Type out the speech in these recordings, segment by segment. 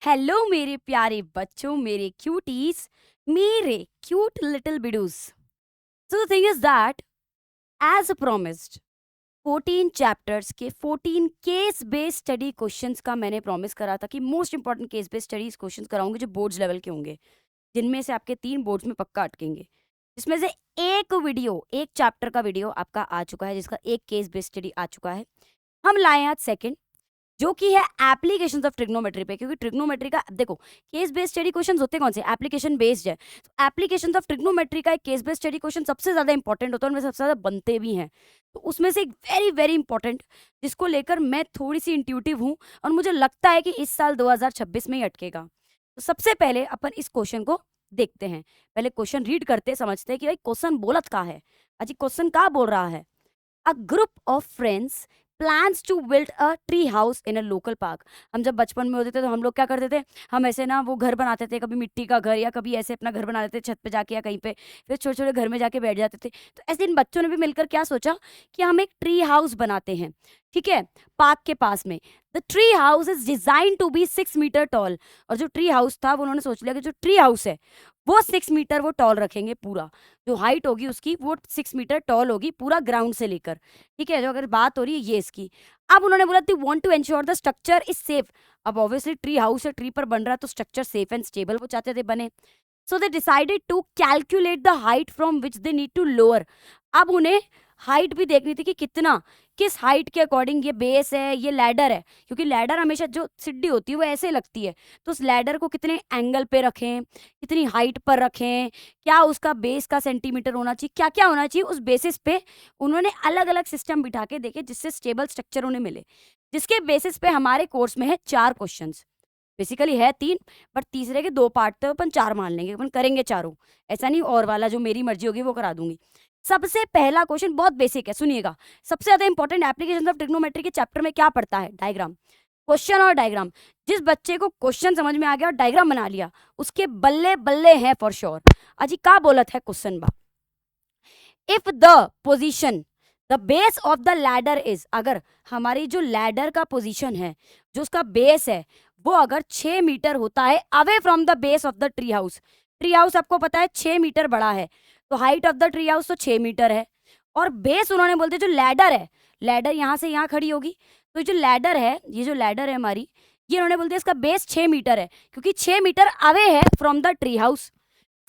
Hello मेरे प्यारे बच्चों, मेरे क्यूटीज, मेरे क्यूट लिटिल बिडूज। So the thing is that as promised 14 chapters के 14 केस बेस्ड स्टडी क्वेश्चंस का मैंने प्रॉमिस करा था कि most important case based studies questions कराऊंगे जो बोर्ड्स लेवल के होंगे, जिनमें से आपके 3 बोर्ड्स में पक्का अटकेंगे। जिसमें से एक चैप्टर का वीडियो आपका आ चुका है, जिसका एक केस बेस्ड स्टडी आ चुका है। हम लाए आज सेकंड, जो कि है एप्लीकेशंस ऑफ ट्रिग्नोमेट्री पे, क्योंकि ट्रिग्नोमेट्री का देखो केस बेस्ड स्टडी क्वेश्चंस होते कौन से, एप्लीकेशन बेस्ड है। तो एप्लीकेशंस ऑफ ट्रिग्नोमेट्री का एक केस बेस्ड स्टडी क्वेश्चन सबसे ज्यादा इंपॉर्टेंट होता है, उनमें सबसे ज्यादा बनते भी हैं। तो उसमें से एक वेरी वेरी इंपॉर्टेंट, जिसको लेकर मैं थोड़ी सी इंट्यूटिव हूँ और मुझे लगता है कि इस साल 2026 में ही अटकेगा। तो सबसे पहले अपन इस क्वेश्चन को देखते हैं। पहले क्वेश्चन रीड करते समझते हैं कि भाई क्वेश्चन बोलत का है। अजी क्वेश्चन का बोल रहा है, A group of friends plans to build a tree house in a local park। हम जब बचपन में होते थे तो हम लोग क्या करते थे, हम ऐसे ना वो घर बनाते थे, कभी मिट्टी का घर या कभी ऐसे अपना घर बना लेते थे छत पे जाके या कहीं पे, फिर छोटे छोटे घर में जाके बैठ जाते थे। तो ऐसे इन बच्चों ने भी मिलकर क्या सोचा कि हम एक ट्री हाउस बनाते हैं, ठीक है, पार्क के पास में। The tree house is design to be 6 metre tall. और जो ट्री हाउस था वो उन्होंने सोच लिया कि जो ट्री हाउस है वो 6 मीटर वो टॉल रखेंगे, पूरा जो हाइट होगी उसकी वो 6 मीटर टॉल होगी, पूरा ग्राउंड से लेकर, ठीक है। जो अगर बात हो रही है ये इसकी, अब उन्होंने बोला they want to ensure the structure is safe. अब ऑब्वियसली ट्री हाउस है, ट्री पर बन रहा है, तो स्ट्रक्चर सेफ एंड स्टेबल वो चाहते थे बने। So they decided to calculate the height from which they need to lower. अब उन्हें हाइट भी देखनी थी कि कितना, किस हाइट के अकॉर्डिंग ये बेस है, ये लैडर है, क्योंकि लैडर हमेशा जो सीढ़ी होती है वो ऐसे लगती है। तो उस लैडर को कितने एंगल पे रखें, कितनी हाइट पर रखें, क्या उसका बेस का सेंटीमीटर होना चाहिए, क्या क्या होना चाहिए, उस बेसिस पे उन्होंने अलग अलग सिस्टम बिठा के देखे जिससे स्टेबल स्ट्रक्चर उन्हें मिले। जिसके बेसिस पे हमारे कोर्स में है 4 क्वेश्चंस, बेसिकली है 3, बट तीसरे के 2 पार्ट तो अपन 4 मान लेंगे, अपन करेंगे चारों। ऐसा नहीं और वाला जो मेरी मर्जी होगी वो करा दूंगी। सबसे पहला क्वेश्चन बहुत बेसिक है, सुनिएगा। सबसे ज्यादा इंपॉर्टेंट एप्लीकेशन ऑफ ट्रिग्नोमेट्री के चैप्टर में क्या पढ़ता है, डायग्राम, क्वेश्चन और डायग्राम। जिस बच्चे को क्वेश्चन समझ में आ गया और डायग्राम बना लिया, उसके बल्ले बल्ले हैं फॉर श्योर। अजी का बोलत है क्वेश्चन बा, if the position the base of the ladder is, अगर हमारी जो लैडर का पोजीशन है, जो उसका बेस है, वो अगर 6 मीटर होता है away from the base of the tree house. Tree house आपको पता है 6 मीटर बड़ा है, तो height of the tree house तो 6 मीटर है। और बेस उन्होंने बोलते जो लैडर है, लैडर यहां से यहां खड़ी होगी, तो जो लैडर है, ये जो लैडर है हमारी, ये उन्होंने बोलते इसका बेस 6 मीटर है, क्योंकि 6 मीटर अवे है from the tree house.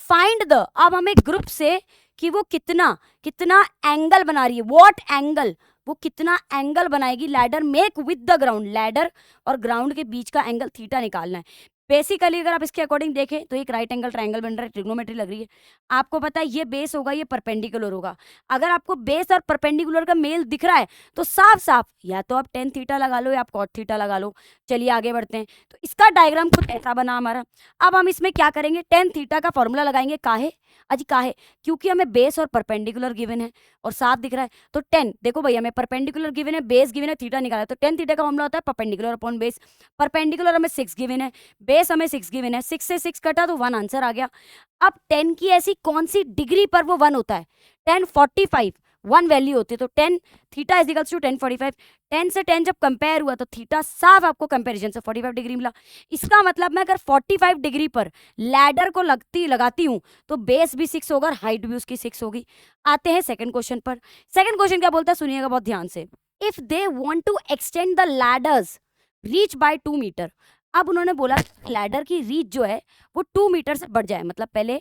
Find the, अब हमें ग्रुप से कि वो कितना कितना एंगल बना रही है, व्हाट एंगल, वो कितना एंगल बनाएगी ladder make with the ground, ladder और ग्राउंड के बीच का एंगल थीटा निकालना है। बेसिकली अगर आप इसके अकॉर्डिंग देखें तो एक राइट एंगल ट्रायंगल बन रहा है, ट्रिग्नोमेट्री लग रही है। आपको पता है ये बेस होगा, ये परपेंडिकुलर होगा। अगर आपको बेस और परपेंडिकुलर का मेल दिख रहा है तो साफ साफ या तो आप टेन थीटा लगा लो या आप कॉट थीटा लगा लो। चलिए आगे बढ़ते हैं। तो इसका डायग्राम कुछ ऐसा बना हमारा। अब हम इसमें क्या करेंगे, टेन थीटा का फॉर्मूला लगाएंगे। काहे अजी काहे, क्योंकि हमें बेस और परपेंडिकुलर गिवन है और साफ दिख रहा है। तो 10 देखो भैया, हमें परपेंडिकुलर गिवन है, बेस गिवन है, थीटा निकाला है, तो 10 थीटा का फॉर्मूला होता है परपेंडिकुलर अपॉन बेस। परपेंडिकुलर हमें 6 गिवन है, बेस हमें 6 गिवन है, 6 से 6 कटा तो 1 आंसर आ गया। अब 10 की ऐसी कौन सी डिग्री पर वो 1 होता है, 1045 1 वैल्यू होती है, तो 10 थीटा इज इक्वल्स टू 1045। 10 से 10 जब कंपेयर हुआ तो थीटा साफ आपको कंपेरिजन से 45 डिग्री मिला। इसका मतलब मैं अगर 45 डिग्री पर लैडर को लगाती हूं तो बेस भी 6 होगा और हाइट भी उसकी 6 होगी। आते हैं सेकंड क्वेश्चन पर। सेकंड क्वेश्चन क्या बोलता है, सुनिएगा बहुत ध्यान से। If they want to extend the ladders reach by 2 metre. अब उन्होंने बोला लैडर की रीच जो है वो 2 मीटर से बढ़ जाए, मतलब पहले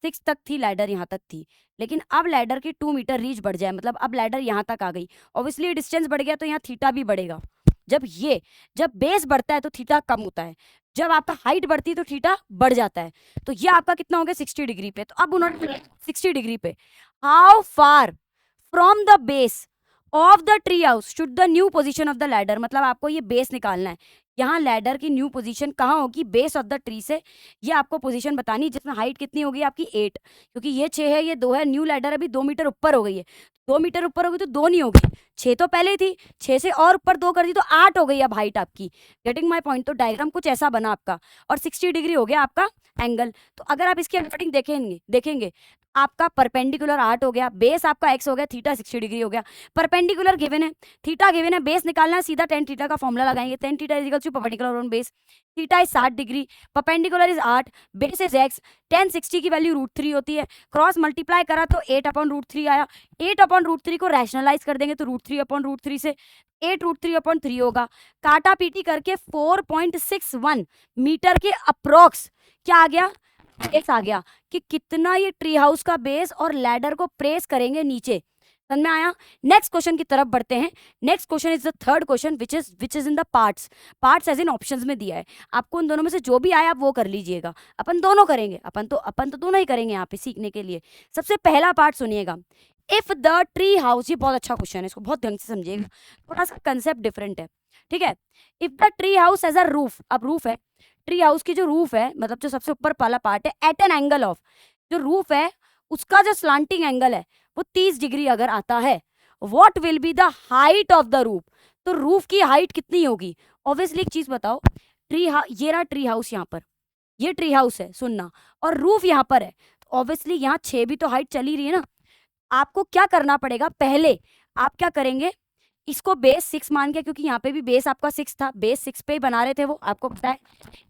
6 तक थी लैडर, यहाँ तक थी, लेकिन अब लैडर की 2 मीटर रीच बढ़ जाए, मतलब अब लैडर यहाँ तक आ गई। ऑब्वियसली डिस्टेंस बढ़ गया तो यहाँ थीटा भी बढ़ेगा। जब बेस बढ़ता है तो थीटा कम होता है, जब आपका हाइट बढ़ती है तो थीटा बढ़ जाता है। तो ये आपका कितना हो गया 60 डिग्री पे। तो अब उन्होंने 60 डिग्री पे how far from the base of the tree house should the new position of the ladder, मतलब आपको ये बेस निकालना है। यहाँ लैडर की न्यू पोजीशन कहाँ होगी, बेस ऑफ द ट्री से ये आपको पोजीशन बतानी, जिसमें हाइट कितनी होगी आपकी 8, क्योंकि ये 6 है ये 2 है, न्यू लैडर अभी 2 मीटर ऊपर हो गई है। 2 मीटर ऊपर होगी तो 2 नहीं होगी, 6 तो पहले ही थी, 6 से और ऊपर 2 कर दी तो 8 हो गई अब हाइट आपकी। Getting my point. तो डायग्राम कुछ ऐसा बना आपका और 60 डिग्री हो गया आपका एंगल। तो अगर आप इसकी अकॉर्डिंग देखेंगे आपका परपेंडिकुलर 8 हो गया, बेस आपका x हो गया, थीटा 60 डिग्री हो गया। परपेंडिकुलर गिवन है, थीटा गिवन है, बेस निकालना है, सीधा 10 थीटा का फॉर्मूला लगाएंगे। 10 theta is equal to perpendicular on base. Theta is 60 degree, perpendicular is 8, base is x, tan 60 की वैल्यू √3 होती है, क्रॉस मल्टीप्लाई करा तो 8/√3 आया, 8/√3 को रैशनलाइज कर देंगे तो √3/√3 से 8√3/3 होगा, काटा पीटी करके 4.61 मीटर के अप्रोक्स क्या आ गया, बेस आ गया, कि कितना ये ट्री हाउस का बेस और लैडर को प्रेस करेंगे नीचे। समझ में आया? नेक्स्ट क्वेश्चन की तरफ बढ़ते हैं। Next question is the third question which is in the parts as in options में दिया है, आपको उन दोनों में से जो भी आया आप वो कर लीजिएगा, अपन दोनों करेंगे, अपन तो दोनों ही करेंगे यहाँ पे सीखने के लिए। सबसे पहला पार्ट सुनिएगा, इफ द ट्री हाउस, ये बहुत अच्छा क्वेश्चन है, इसको बहुत ढंग से समझिएगा, थोड़ा सा कंसेप्ट डिफरेंट है, ठीक है। If the tree house has a roof, अब रूफ है, ट्री हाउस की जो रूफ है, मतलब जो सबसे ऊपर वाला पार्ट है, एट एन एंगल ऑफ, जो रूफ है उसका जो स्लांटिंग एंगल है वो 30 डिग्री अगर आता है, what will be the height of the roof, तो रूफ की हाइट कितनी होगी। ऑब्वियसली एक चीज बताओ, ये रहा ट्री हाउस, यहाँ पर ये ट्री हाउस है, सुनना, और रूफ यहाँ पर है, तो ऑब्वियसली यहाँ 6 भी तो हाइट चली रही है ना। आपको क्या करना पड़ेगा, पहले आप क्या करेंगे, इसको बेस 6 मान के, क्योंकि यहाँ पे भी बेस आपका 6 था, बेस 6 पे ही बना रहे थे वो, आपको पता है,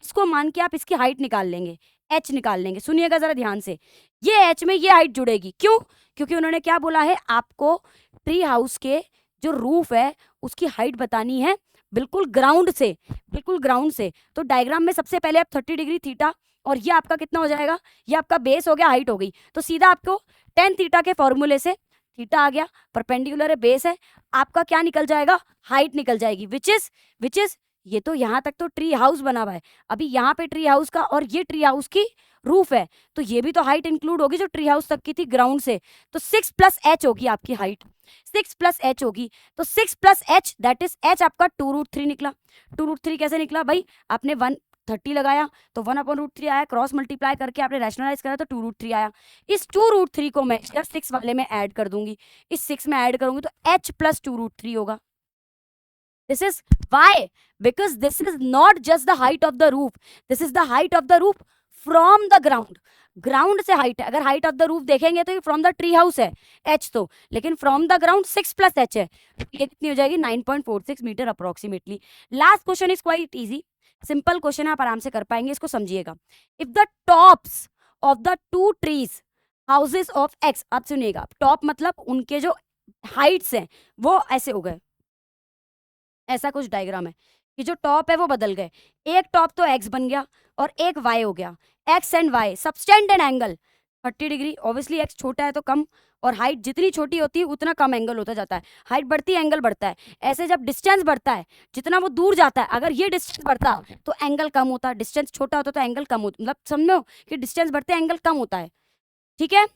इसको मान के आप इसकी हाइट निकाल लेंगे, h निकाल लेंगे। सुनिएगा जरा ध्यान से, ये h में ये हाइट जुड़ेगी, क्यों, क्योंकि उन्होंने क्या बोला है, आपको ट्री हाउस के जो रूफ है उसकी हाइट बतानी है बिल्कुल ग्राउंड से, बिल्कुल ग्राउंड से। तो डायग्राम में सबसे पहले आप 30 डिग्री थीटा, और ये आपका कितना हो जाएगा, ये आपका बेस हो गया, हाइट हो गई, तो सीधा आपको tan थीटा के फॉर्मूले से थीटा आ गया, परपेंडिकुलर है, बेस है, आपका क्या निकल जाएगा, हाइट निकल जाएगी, विच इज ये तो यहाँ तक तो ट्री हाउस बना हुआ है, अभी यहाँ पे ट्री हाउस का और ये ट्री हाउस की रूफ है, तो ये भी तो हाइट इंक्लूड होगी जो ट्री हाउस तक की थी ग्राउंड से, तो 6 + h होगी आपकी हाइट, 6 + h होगी, तो 6 + h दैट इज h आपका 2√3 निकला। 2√3 कैसे निकला भाई, आपने 130 लगाया तो 1/√3 आया, क्रॉस मल्टीप्लाई करके आपने रैशनलाइज करा तो 2√3 आया। इस 2√3 को मैं 6 वाले में ऐड कर दूंगी, इस 6 में ऐड करूंगी तो h + 2√3 होगा। This is why, because this is not just the height of the roof, this is the height of the roof from the ground. Ground से हाइट है, अगर हाइट ऑफ द रूफ देखेंगे तो ये from the tree house है h, तो लेकिन from the ground 6 + h है, ये कितनी हो जाएगी 9.46 metre approximately. Last question is quite easy, simple question है, आप आराम से कर पाएंगे, इसको समझिएगा। If the tops of the 2 trees houses of x, आप सुनिएगा, टॉप मतलब उनके जो हाइट्स हैं वो ऐसे हो गए, ऐसा कुछ डायग्राम है कि जो टॉप है वो बदल गए, एक टॉप तो x बन गया और एक y हो गया, x and y subtend and angle 30 degree, obviously x छोटा है तो कम, और हाइट जितनी छोटी होती है उतना कम एंगल होता जाता है, हाइट बढ़ती है एंगल बढ़ता है, ऐसे जब डिस्टेंस बढ़ता है जितना वो दूर जाता है, अगर ये डिस्टेंस बढ़ता तो एंगल कम होता, डिस्टेंस छोटा होता तो एंगल कम होता, मतलब समझो कि डिस्टेंस बढ़ते एंगल कम होता है, ठीक है।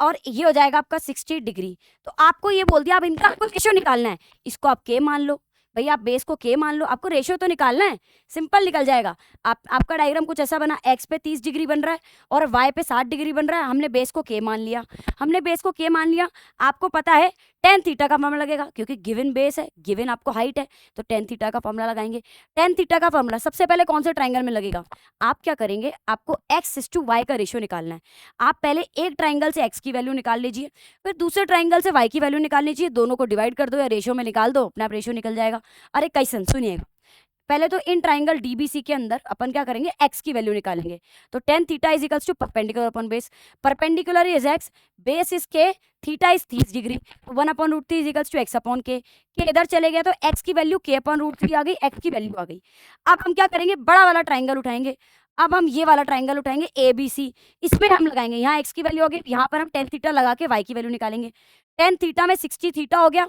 और ये हो जाएगा आपका 60 डिग्री। तो आपको ये बोल दिया अब इनका आपको रेशियो निकालना है, इसको आप के मान लो, भैया आप बेस को के मान लो, आपको रेशियो तो निकालना है, सिंपल निकल जाएगा। आपका डायग्राम कुछ ऐसा बना, एक्स पे 30 डिग्री बन रहा है और वाई पे 60 डिग्री बन रहा है, हमने बेस को के मान लिया, आपको पता है tan थीटा का फॉर्मूला लगेगा, क्योंकि गिवन बेस है, गिवन आपको हाइट है, तो tan थीटा का फॉर्मूला लगाएंगे। tan थीटा का फॉर्मूला सबसे पहले कौन से ट्राइंगल में लगेगा, आप क्या करेंगे, आपको x/y का रेशियो निकालना है। आप पहले एक ट्राइंगल से x की वैल्यू निकाल लीजिए, फिर दूसरे ट्राइंगल से y की वैल्यू निकाल लीजिए, दोनों को डिवाइड कर दो या रेशियो में निकाल दो, अपने आप रेशियो निकल जाएगा। अरे कैसन, सुनिएगा, पहले तो इन ट्राइंगल डीबीसी के अंदर अपन क्या करेंगे, x की वैल्यू निकालेंगे, तो tan theta is equals to perpendicular upon base, perpendicular is x, base is k, theta is 30 degree, 1/√3 is equals to x upon k, इधर चले गया तो x की वैल्यू k/√3 आ गई, x की वैल्यू आ गई। अब हम क्या करेंगे, बड़ा वाला ट्राइंगल उठाएंगे, अब हम ये वाला ट्राइंगल उठाएंगे ABC, इसमें हम लगाएंगे, यहाँ x की वैल्यू हो गई, यहाँ पर हम tan थीटा लगा के y की वैल्यू निकालेंगे, tan थीटा में 60 थीटा हो गया,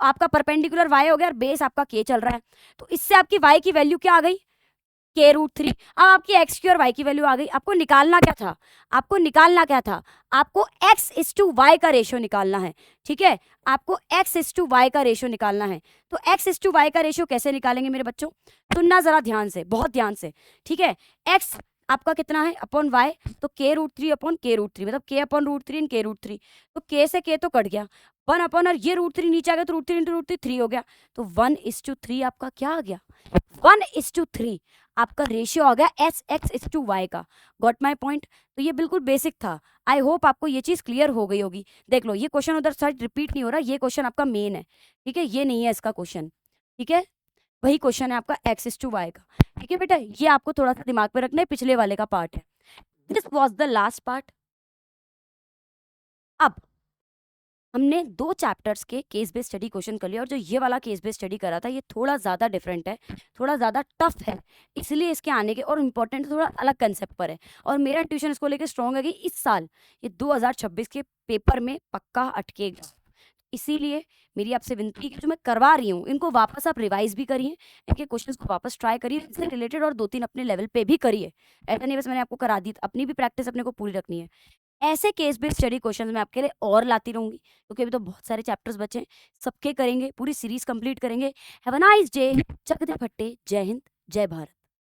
आपका परपेंडिकुलर y हो गया और बेस आपका k चल रहा है, तो इससे आपकी y की वैल्यू क्या आ गई, k√3। अब आपकी x की और y की वैल्यू आ गई, आपको निकालना क्या था, आपको x/y का रेशियो निकालना है, ठीक है, आपको x/y का रेशियो निकालना है। तो x/y का रेशियो कैसे निकालेंगे मेरे बच्चों, सुनना जरा ध्यान से, बहुत ध्यान से, ठीक है। x आपका कितना है अपॉन y, तो k√3 अपॉन k√3, मतलब k/√3 इन k√3, तो k से k तो कट गया, 1 अपॉन, और ये √3 नीचे आ गया तो √3 × √3 3 हो गया, तो 1:3 आपका क्या आ गया, 1:3 आपका रेशियो आ गया x/y का। Got my point. तो ये बिल्कुल बेसिक था, आई होप आपको ये चीज क्लियर हो गई होगी। देख लो ये क्वेश्चन उधर साइड रिपीट नहीं हो रहा, ये क्वेश्चन आपका मेन है, ठीक है, ये नहीं है इसका क्वेश्चन, ठीक है। वही क्वेश्चन है आपका x/y का। ठीक है बेटा, ये आपको थोड़ा सा दिमाग में रखना है, पिछले वाले का पार्ट है। This was the last part. अब हमने 2 चैप्टर्स के केस बेस्ड स्टडी क्वेश्चन कर लिया, और जो ये वाला केस बेस्ड स्टडी करा था ये थोड़ा ज़्यादा डिफरेंट है, थोड़ा ज़्यादा टफ है, इसलिए इसके आने के और इम्पोर्टेंट थोड़ा अलग कंसेप्ट पर है। और मेरा इंट्यूशन इसको लेके स्ट्रॉन्ग है कि इस साल ये 2026 के पेपर में पक्का अटकेगा। इसीलिए मेरी आपसे विनती है कि जो मैं करवा रही हूँ इनको वापस आप रिवाइज भी करिए, इनके क्वेश्चंस को वापस ट्राई करिए, इससे रिलेटेड और 2-3 अपने लेवल पे भी करिए। ऐसा नहीं बस मैंने आपको करा दी, अपनी भी प्रैक्टिस अपने को पूरी रखनी है। ऐसे केस बेस्ड स्टडी क्वेश्चंस मैं आपके लिए और लाती रहूंगी, क्योंकि अभी तो बहुत सारे चैप्टर्स बचे हैं, सबके करेंगे, पूरी सीरीज कंप्लीट करेंगे। Have a nice day. चक दे फट्टे। जय हिंद, जय भारत।